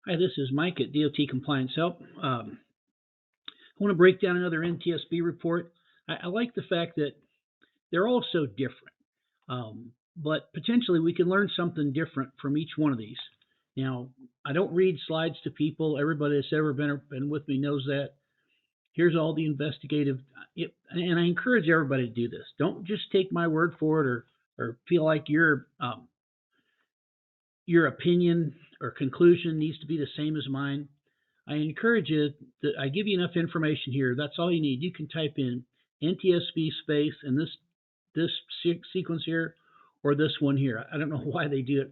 Hi, this is Mike at DOT Compliance Help. I want to break down another NTSB report. I like the fact that they're all so different, but potentially we can learn something different from each one of these. Now, I don't read slides to people. Everybody that's ever been with me knows that. Here's all the investigative, and I encourage everybody to do this. Don't just take my word for it or feel like your opinion or conclusion needs to be the same as mine. I encourage you that I give you enough information here. That's all you need. You can type in NTSB space and this sequence here or this one here. I don't know why they do it.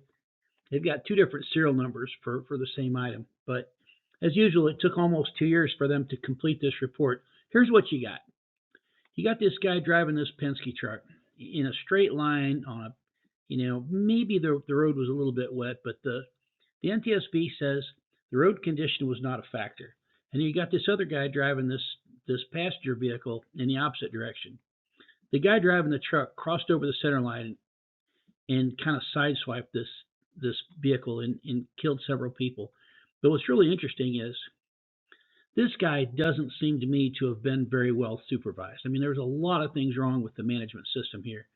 They've got two different serial numbers for the same item. But as usual, it took almost 2 years for them to complete this report. Here's what you got. You got this guy driving this Penske truck in a straight line on a, maybe the road was a little bit wet, but the NTSB says the road condition was not a factor. And then you got this other guy driving this passenger vehicle in the opposite direction. The guy driving the truck crossed over the center line and kind of sideswiped this vehicle and killed several people. But what's really interesting is this guy doesn't seem to me to have been very well supervised. I mean, there's a lot of things wrong with the management system here.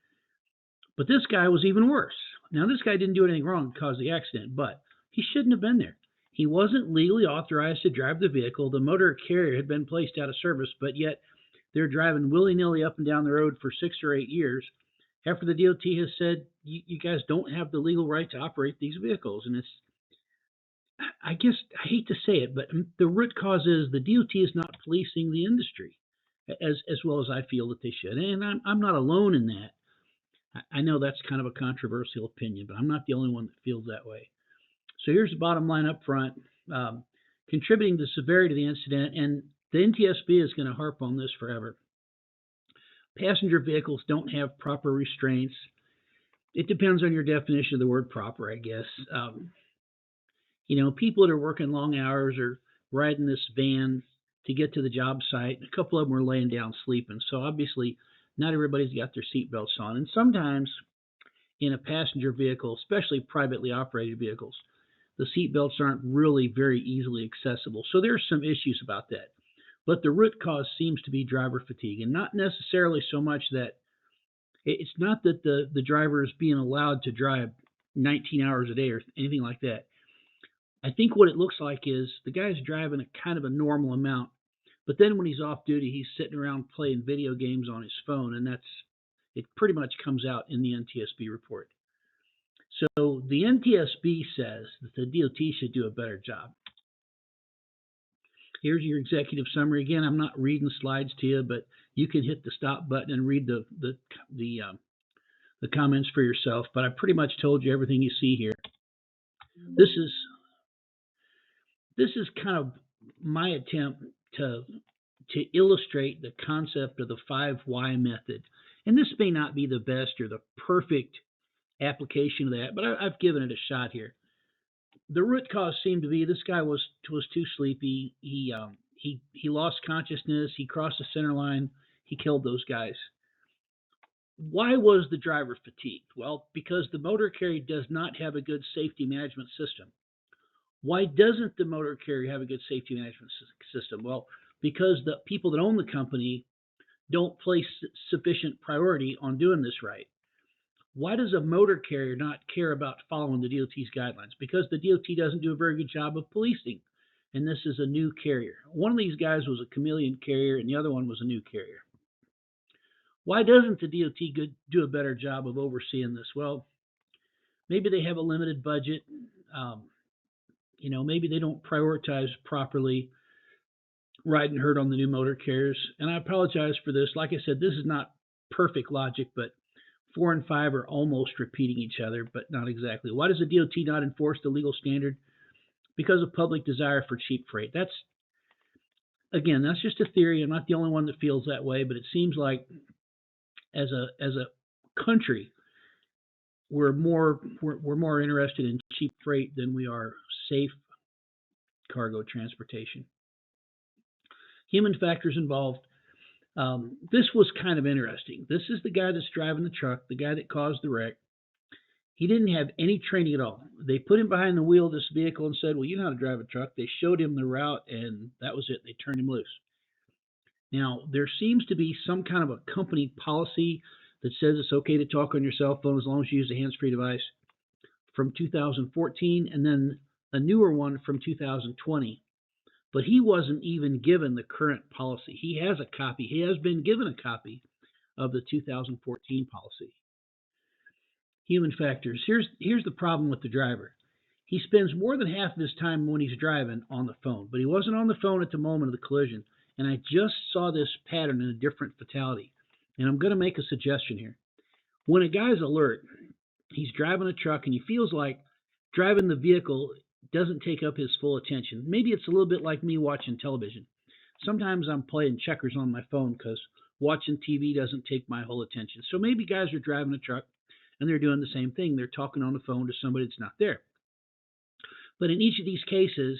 But this guy was even worse. Now, this guy didn't do anything wrong to cause the accident, but he shouldn't have been there. He wasn't legally authorized to drive the vehicle. The motor carrier had been placed out of service, but yet they're driving willy-nilly up and down the road for 6 or 8 years after the DOT has said, you guys don't have the legal right to operate these vehicles. And I guess, I hate to say it, but the root cause is the DOT is not policing the industry as well as I feel that they should. And I'm not alone in that. I know that's kind of a controversial opinion, but I'm not the only one that feels that way. So here's the bottom line up front. Contributing to the severity of the incident, and the NTSB is going to harp on this forever. Passenger vehicles don't have proper restraints. It depends on your definition of the word proper, I guess. People that are working long hours or riding this van to get to the job site. A couple of them are laying down sleeping. So obviously, not everybody's got their seatbelts on. And sometimes in a passenger vehicle, especially privately operated vehicles, the seatbelts aren't really very easily accessible. So there's some issues about that. But the root cause seems to be driver fatigue, and not necessarily so much that it's not that the driver is being allowed to drive 19 hours a day or anything like that. I think what it looks like is the guy's driving a kind of a normal amount, but then when he's off duty, he's sitting around playing video games on his phone, and it pretty much comes out in the NTSB report. So the NTSB says that the DOT should do a better job. Here's your executive summary. Again, I'm not reading slides to you, but you can hit the stop button and read the comments for yourself. But I pretty much told you everything you see here. This is kind of my attempt to illustrate the concept of the 5 why method. And this may not be the best or the perfect application of that, but I've given it a shot here. The root cause seemed to be this guy was too sleepy. He lost consciousness. He crossed the center line. He killed those guys. Why was the driver fatigued? Well, because the motor carrier does not have a good safety management system. Why doesn't the motor carrier have a good safety management system? Well, because the people that own the company don't place sufficient priority on doing this right. Why does a motor carrier not care about following the DOT's guidelines? Because the DOT doesn't do a very good job of policing, and this is a new carrier. One of these guys was a chameleon carrier, and the other one was a new carrier. Why doesn't the DOT do a better job of overseeing this? Well, maybe they have a limited budget. Maybe they don't prioritize properly ride and hurt on the new motor carriers. And I apologize for this. Like I said, this is not perfect logic, but 4 and 5 are almost repeating each other, but not exactly. Why does the DOT not enforce the legal standard? Because of public desire for cheap freight. That's just a theory. I'm not the only one that feels that way, but it seems like as a country, we're more interested in cheap freight than we are safe cargo transportation. Human factors involved. This was kind of interesting. This is the guy that's driving the truck, the guy that caused the wreck. He didn't have any training at all. They put him behind the wheel of this vehicle and said, "Well, you know how to drive a truck." They showed him the route, and that was it. They turned him loose. Now, there seems to be some kind of a company policy that says it's okay to talk on your cell phone as long as you use a hands-free device from 2014, and then a newer one from 2020. But he wasn't even given the current policy. He has a copy. He has been given a copy of the 2014 policy. Human factors. Here's the problem with the driver. He spends more than half of his time when he's driving on the phone, but he wasn't on the phone at the moment of the collision. And I just saw this pattern in a different fatality. And I'm going to make a suggestion here. When a guy's alert, he's driving a truck and he feels like driving the vehicle doesn't take up his full attention. Maybe it's a little bit like me watching television. Sometimes I'm playing checkers on my phone because watching TV doesn't take my whole attention. So maybe guys are driving a truck and they're doing the same thing. They're talking on the phone to somebody that's not there. But in each of these cases,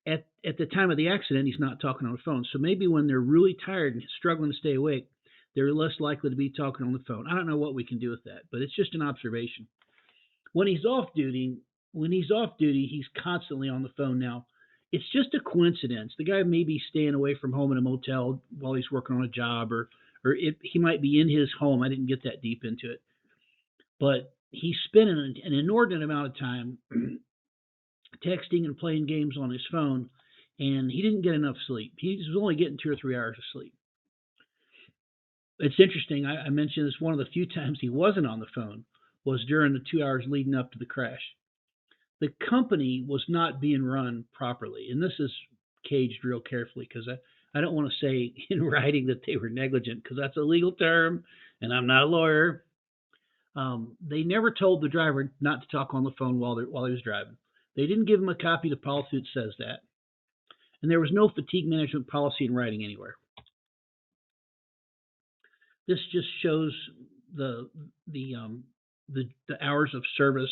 at the time of the accident, he's not talking on the phone. So maybe when they're really tired and struggling to stay awake, they're less likely to be talking on the phone. I don't know what we can do with that, but it's just an observation. When he's off duty, he's constantly on the phone now. It's just a coincidence. The guy may be staying away from home in a motel while he's working on a job, or he might be in his home. I didn't get that deep into it, but he's spending an inordinate amount of time texting and playing games on his phone, and he didn't get enough sleep. He was only getting 2 or 3 hours of sleep. It's interesting. I mentioned this, one of the few times he wasn't on the phone was during the 2 hours leading up to the crash. The company was not being run properly, and this is caged real carefully because I don't want to say in writing that they were negligent because that's a legal term, and I'm not a lawyer. They never told the driver not to talk on the phone while he was driving. They didn't give him a copy of the policy that says that, and there was no fatigue management policy in writing anywhere. This just shows the the um, the hours of service,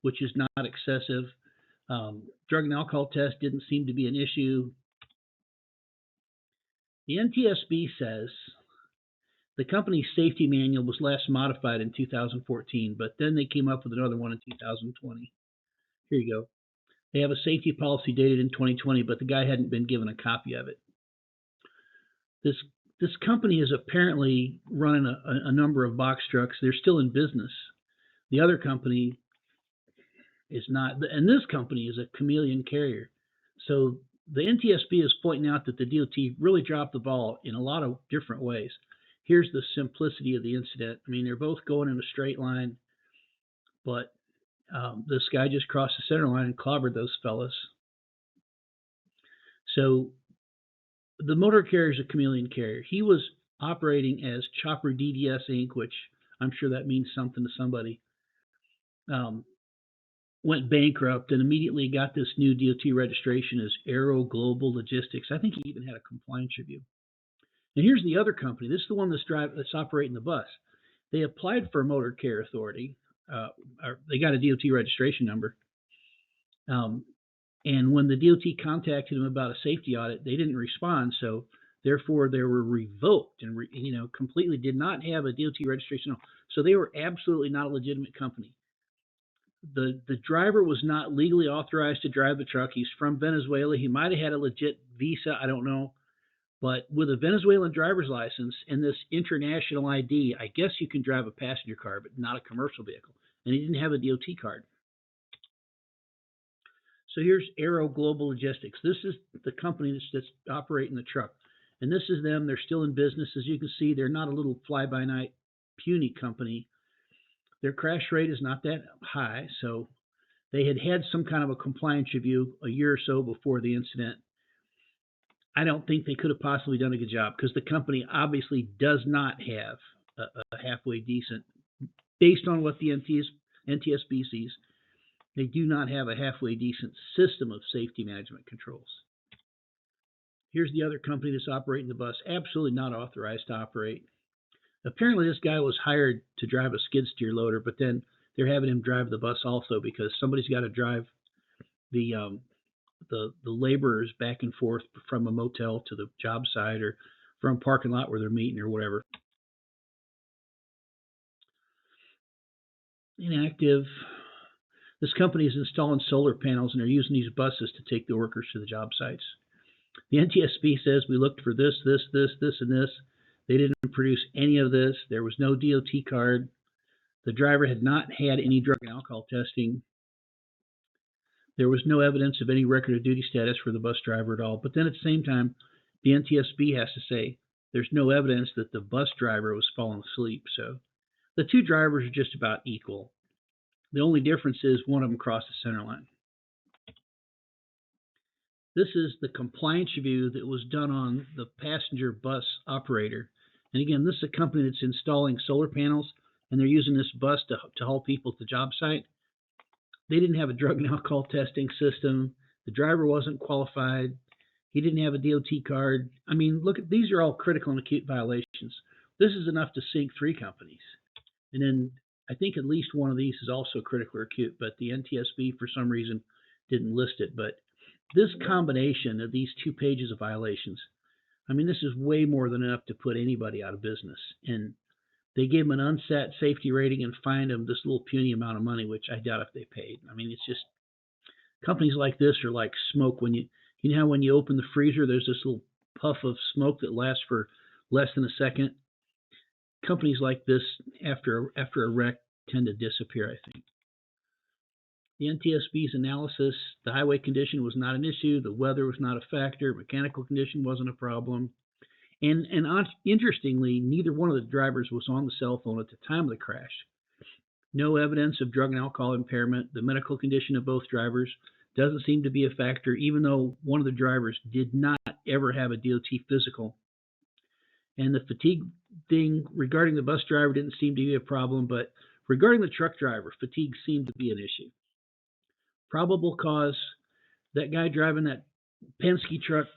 which is not excessive. Drug and alcohol test didn't seem to be an issue. The NTSB says the company's safety manual was last modified in 2014, but then they came up with another one in 2020. Here you go. They have a safety policy dated in 2020, but the guy hadn't been given a copy of it. This this company is apparently running a number of box trucks. They're still in business. The other company is not, and this company is a chameleon carrier. So the NTSB is pointing out that the DOT really dropped the ball in a lot of different ways. Here's the simplicity of the incident. I mean, they're both going in a straight line, but this guy just crossed the center line and clobbered those fellas. So the motor carrier is a chameleon carrier. He was operating as Chopper DDS Inc., which I'm sure that means something to somebody. Um, Went bankrupt and immediately got this new DOT registration as Aero Global Logistics. I think he even had a compliance review. And here's the other company. This is the one that's operating the bus. They applied for a motor carrier authority. Or they got a DOT registration number. And when the DOT contacted them about a safety audit, they didn't respond. So therefore, they were revoked and completely did not have a DOT registration. So they were absolutely not a legitimate company. The driver was not legally authorized to drive the truck. He's from Venezuela. He might have had a legit visa. I don't know. But with a Venezuelan driver's license and this international ID, I guess you can drive a passenger car, but not a commercial vehicle. And he didn't have a DOT card. So here's Aero Global Logistics. This is the company that's operating the truck. And this is them. They're still in business. As you can see, they're not a little fly-by-night puny company. Their crash rate is not that high, so they had some kind of a compliance review a year or so before the incident. I don't think they could have possibly done a good job because the company obviously does not have a halfway decent, based on what the NTSB sees, they do not have a halfway decent system of safety management controls. Here's the other company that's operating the bus, absolutely not authorized to operate. Apparently this guy was hired to drive a skid steer loader, but then they're having him drive the bus also because somebody's got to drive the laborers back and forth from a motel to the job site or from a parking lot where they're meeting or whatever. Inactive. This company is installing solar panels and they're using these buses to take the workers to the job sites. The NTSB says we looked for this, and this. They didn't produce any of this. There was no DOT card. The driver had not had any drug and alcohol testing. There was no evidence of any record of duty status for the bus driver at all. But then at the same time, the NTSB has to say there's no evidence that the bus driver was falling asleep. So the two drivers are just about equal. The only difference is one of them crossed the center line. This is the compliance review that was done on the passenger bus operator. And again, this is a company that's installing solar panels, and they're using this bus to haul people to the job site. They didn't have a drug and alcohol testing system. The driver wasn't qualified. He didn't have a DOT card. I mean, look, these are all critical and acute violations. This is enough to sink 3 companies. And then I think at least one of these is also critical or acute, but the NTSB for some reason didn't list it. But this combination of these 2 pages of violations, I mean, this is way more than enough to put anybody out of business. And they gave them an unsat safety rating and fined them this little puny amount of money, which I doubt if they paid. I mean, it's just companies like this are like smoke. When you know how when you open the freezer, there's this little puff of smoke that lasts for less than a second. Companies like this, after a wreck, tend to disappear, I think. The NTSB's analysis, the highway condition was not an issue, the weather was not a factor, mechanical condition wasn't a problem. And interestingly, neither one of the drivers was on the cell phone at the time of the crash. No evidence of drug and alcohol impairment. The medical condition of both drivers doesn't seem to be a factor, even though one of the drivers did not ever have a DOT physical. And the fatigue thing regarding the bus driver didn't seem to be a problem, but regarding the truck driver, fatigue seemed to be an issue. Probable cause, that guy driving that Penske truck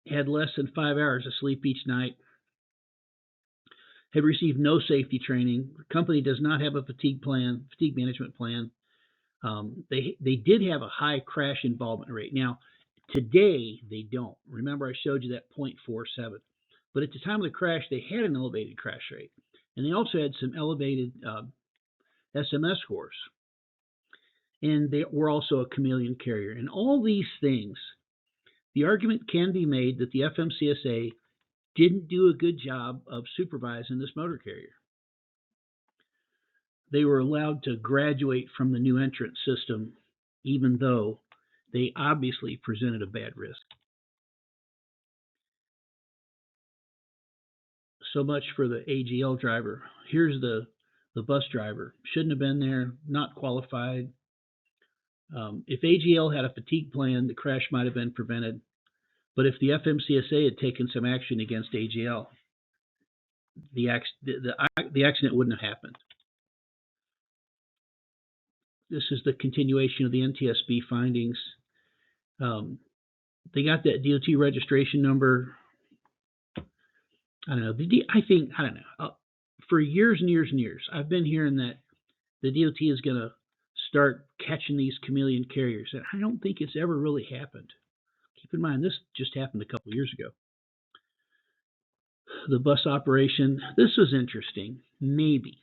had less than 5 hours of sleep each night, had received no safety training. The company does not have a fatigue management plan. They did have a high crash involvement rate. Now, today they don't. Remember I showed you that 0.47. But at the time of the crash, they had an elevated crash rate. And they also had some elevated SMS scores. And they were also a chameleon carrier. And all these things, the argument can be made that the FMCSA didn't do a good job of supervising this motor carrier. They were allowed to graduate from the new entrant system, even though they obviously presented a bad risk. So much for the AGL driver. Here's the bus driver. Shouldn't have been there, not qualified. If AGL had a fatigue plan, the crash might have been prevented. But if the FMCSA had taken some action against AGL, the accident wouldn't have happened. This is the continuation of the NTSB findings. They got that DOT registration number. I don't know. For years and years and years, I've been hearing that the DOT is going to start catching these chameleon carriers. And I don't think it's ever really happened. Keep in mind, this just happened a couple years ago. The bus operation, this was interesting. Maybe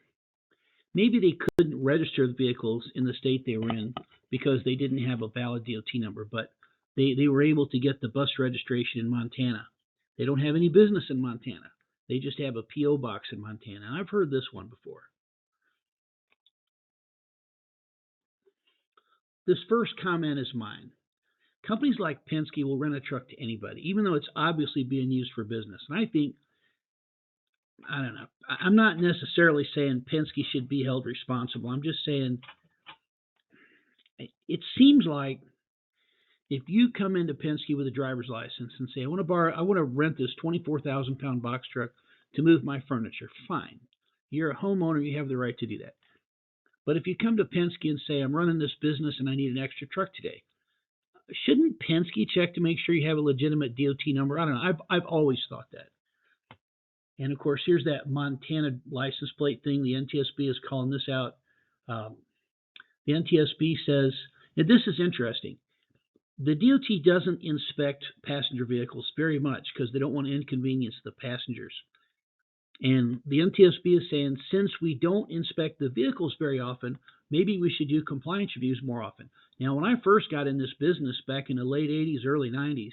they couldn't register the vehicles in the state they were in because they didn't have a valid DOT number, but they were able to get the bus registration in Montana. They don't have any business in Montana. They just have a P.O. box in Montana. And I've heard this one before. This first comment is mine. Companies like Penske will rent a truck to anybody, even though it's obviously being used for business. And I think, I don't know, I'm not necessarily saying Penske should be held responsible. I'm just saying it seems like if you come into Penske with a driver's license and say, I want to rent this 24,000-pound box truck to move my furniture, fine. You're a homeowner, you have the right to do that. But if you come to Penske and say, I'm running this business and I need an extra truck today, shouldn't Penske check to make sure you have a legitimate DOT number? I don't know. I've always thought that. And of course, here's that Montana license plate thing. The NTSB is calling this out. The NTSB says, and this is interesting, the DOT doesn't inspect passenger vehicles very much because they don't want to inconvenience the passengers. And the NTSB is saying, since we don't inspect the vehicles very often, maybe we should do compliance reviews more often. Now, when I first got in this business back in the late 80s, early 90s,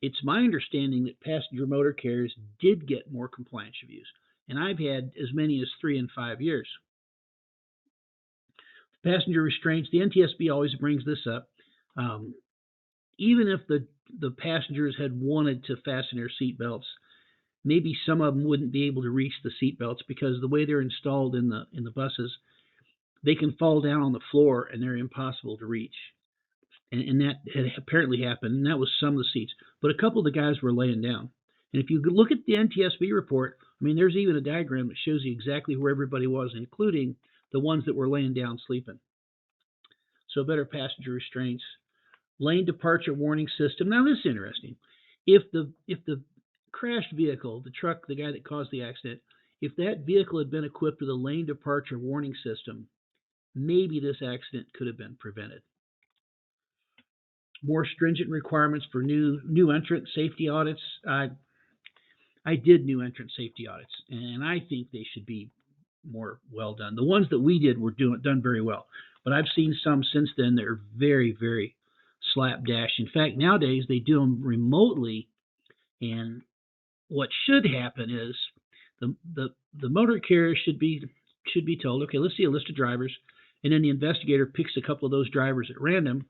it's my understanding that passenger motor carriers did get more compliance reviews, and I've had as many as 3 and 5 years. Passenger restraints, the NTSB always brings this up. Um, Even if the passengers had wanted to fasten their seatbelts, maybe some of them wouldn't be able to reach the seatbelts because the way they're installed in the buses, they can fall down on the floor and they're impossible to reach. And that had apparently happened, and that was some of the seats. But a couple of the guys were laying down. And if you look at the NTSB report, I mean, there's even a diagram that shows you exactly where everybody was, including the ones that were laying down sleeping. So better passenger restraints. Lane departure warning system. Now this is interesting. If the crashed vehicle, the truck, the guy that caused the accident, if that vehicle had been equipped with a lane departure warning system, maybe this accident could have been prevented. More stringent requirements for new entrant safety audits. I did new entrant safety audits, and I think they should be more well done. The ones that we did were done very well, but I've seen some since then that are very, very slapdash. In fact, nowadays they do them remotely, and what should happen is the motor carrier should be told, okay, let's see a list of drivers, and then the investigator picks a couple of those drivers at random,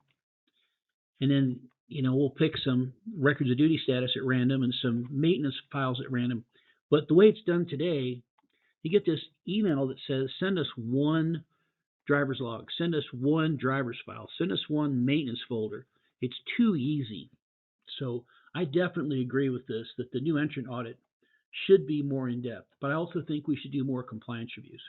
and then we'll pick some records of duty status at random and some maintenance files at random. But the way it's done today, you get this email that says, send us one driver's log, send us one driver's file, send us one maintenance folder. It's too easy. So I definitely agree with this, that the new entrant audit should be more in depth, but I also think we should do more compliance reviews.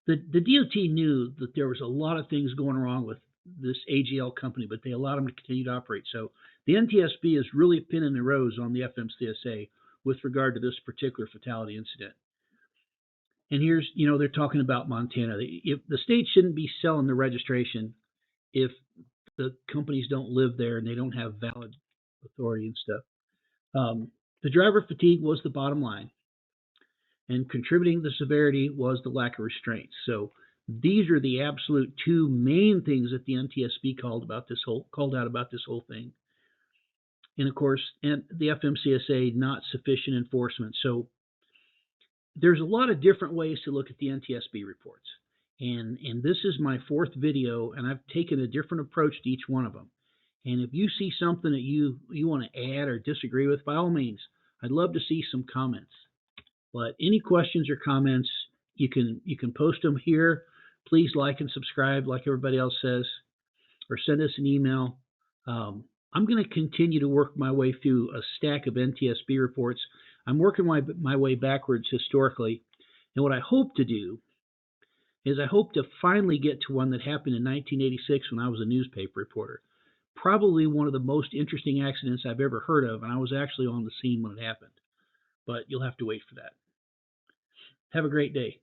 The DOT knew that there was a lot of things going wrong with this AGL company, but they allowed them to continue to operate. So the NTSB is really pinning the rose on the FMCSA with regard to this particular fatality incident. And here's, they're talking about Montana. If the state shouldn't be selling the registration if the companies don't live there and they don't have valid authority and stuff. The driver fatigue was the bottom line, and contributing to the severity was the lack of restraint. So these are the absolute two main things that the NTSB called out about this whole thing. And of course, and the FMCSA, not sufficient enforcement. So there's a lot of different ways to look at the NTSB reports. And this is my 4th video, and I've taken a different approach to each one of them. And if you see something that you want to add or disagree with, by all means, I'd love to see some comments. But any questions or comments, you can post them here. Please like and subscribe like everybody else says, or send us an email. I'm going to continue to work my way through a stack of NTSB reports. I'm working my way backwards historically. And what I hope to do is I hope to finally get to one that happened in 1986 when I was a newspaper reporter. Probably one of the most interesting accidents I've ever heard of, and I was actually on the scene when it happened. But you'll have to wait for that. Have a great day.